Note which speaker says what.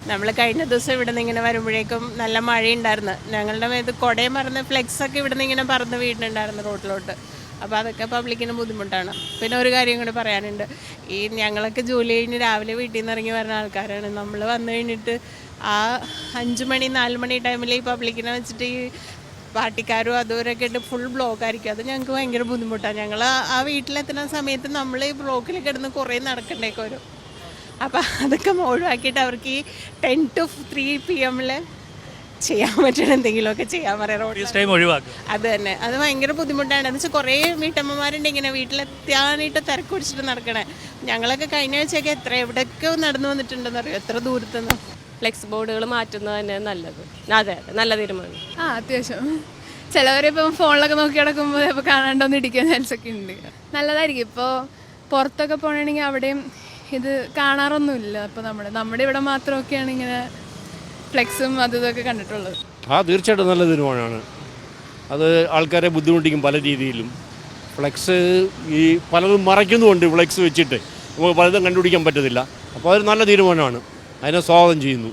Speaker 1: നമ്മൾ കഴിഞ്ഞ ദിവസം ഇവിടെ നിന്ന് ഇങ്ങനെ വരുമ്പോഴേക്കും നല്ല മഴയുണ്ടായിരുന്നു. ഞങ്ങളുടെ മേത്ത് കുടയും പറന്ന് ഫ്ലെക്സൊക്കെ ഇവിടെ നിന്ന് ഇങ്ങനെ പറന്ന് വീടുണ്ടായിരുന്നു റോഡിലോട്ട്. അപ്പോൾ അതൊക്കെ പബ്ലിക്കിന് ബുദ്ധിമുട്ടാണ്. പിന്നെ ഒരു കാര്യം കൂടി പറയാനുണ്ട്. ഈ ഞങ്ങളൊക്കെ ജോലി കഴിഞ്ഞ് രാവിലെ വീട്ടിൽ നിന്ന് ഇറങ്ങി വരുന്ന ആൾക്കാരാണ്. നമ്മൾ വന്നു കഴിഞ്ഞിട്ട് ആ 5 മണി 4 മണി ടൈമിൽ ഈ പബ്ലിക്കിനെ വെച്ചിട്ട് ഈ പാർട്ടിക്കാരും അതുവരെയൊക്കെ ഇട്ട് ഫുൾ ബ്ലോക്ക് ആയിരിക്കും. അത് ഞങ്ങൾക്ക് ഭയങ്കര ബുദ്ധിമുട്ടാണ്. ഞങ്ങൾ ആ വീട്ടിലെത്തുന്ന സമയത്ത് നമ്മൾ ഈ ബ്ലോക്കിൽ കിടന്ന് കുറേ നടക്കണ്ടേക്ക് വരും. അപ്പോൾ അതൊക്കെ ഒഴിവാക്കിയിട്ട് അവർക്ക് ഈ 10 to 3 PM ചെയ്യാൻ പറ്റണ എന്തെങ്കിലുമൊക്കെ ചെയ്യാൻ പറയാം.
Speaker 2: ടൈം ഒഴിവാക്കുക.
Speaker 1: അത് തന്നെ, അത് ഭയങ്കര ബുദ്ധിമുട്ടാണ്. എന്ന് വെച്ചാൽ കുറേ വീട്ടമ്മമാരുണ്ട് ഇങ്ങനെ വീട്ടിലെത്താനായിട്ട് തിരക്ക് പിടിച്ചിട്ട് നടക്കണേ. ഞങ്ങളൊക്കെ കഴിഞ്ഞ ആഴ്ചയൊക്കെ എവിടെയൊക്കെ നടന്നു വന്നിട്ടുണ്ടെന്ന് അറിയാം, എത്ര ദൂരത്തുനിന്ന്.
Speaker 3: ഫ്ലെക്സ് ബോർഡുകൾ മാറ്റുന്നത് തന്നെ നല്ലത്. അതെ നല്ല തീരുമാനം.
Speaker 4: അത്യാവശ്യം ചിലവരിപ്പം ഫോണിലൊക്കെ നോക്കി കിടക്കുമ്പോൾ ഇപ്പോൾ കാണാണ്ടൊന്നും ഇടിക്കാൻ ചാൻസ് ഒക്കെ ഉണ്ട്. നല്ലതായിരിക്കും. ഇപ്പോൾ പുറത്തൊക്കെ പോകണമെങ്കിൽ അവിടെയും ഇത് കാണാറൊന്നുമില്ല. അപ്പോൾ നമ്മുടെ ഇവിടെ മാത്രമൊക്കെയാണ് ഇങ്ങനെ ഫ്ലെക്സും അതും ഇതൊക്കെ കണ്ടിട്ടുള്ളത്.
Speaker 5: തീർച്ചയായിട്ടും നല്ല തീരുമാനമാണ്. അത് ആൾക്കാരെ ബുദ്ധിമുട്ടിക്കും പല രീതിയിലും. ഫ്ലെക്സ് ഈ പലതും മറയ്ക്കുന്നുമുണ്ട്. ഫ്ലെക്സ് വെച്ചിട്ട് നമുക്ക് പലതും കണ്ടുപിടിക്കാൻ പറ്റത്തില്ല. അപ്പോൾ അതൊരു നല്ല തീരുമാനമാണ്. അതിനെ സ്വാഗതം ചെയ്യുന്നു.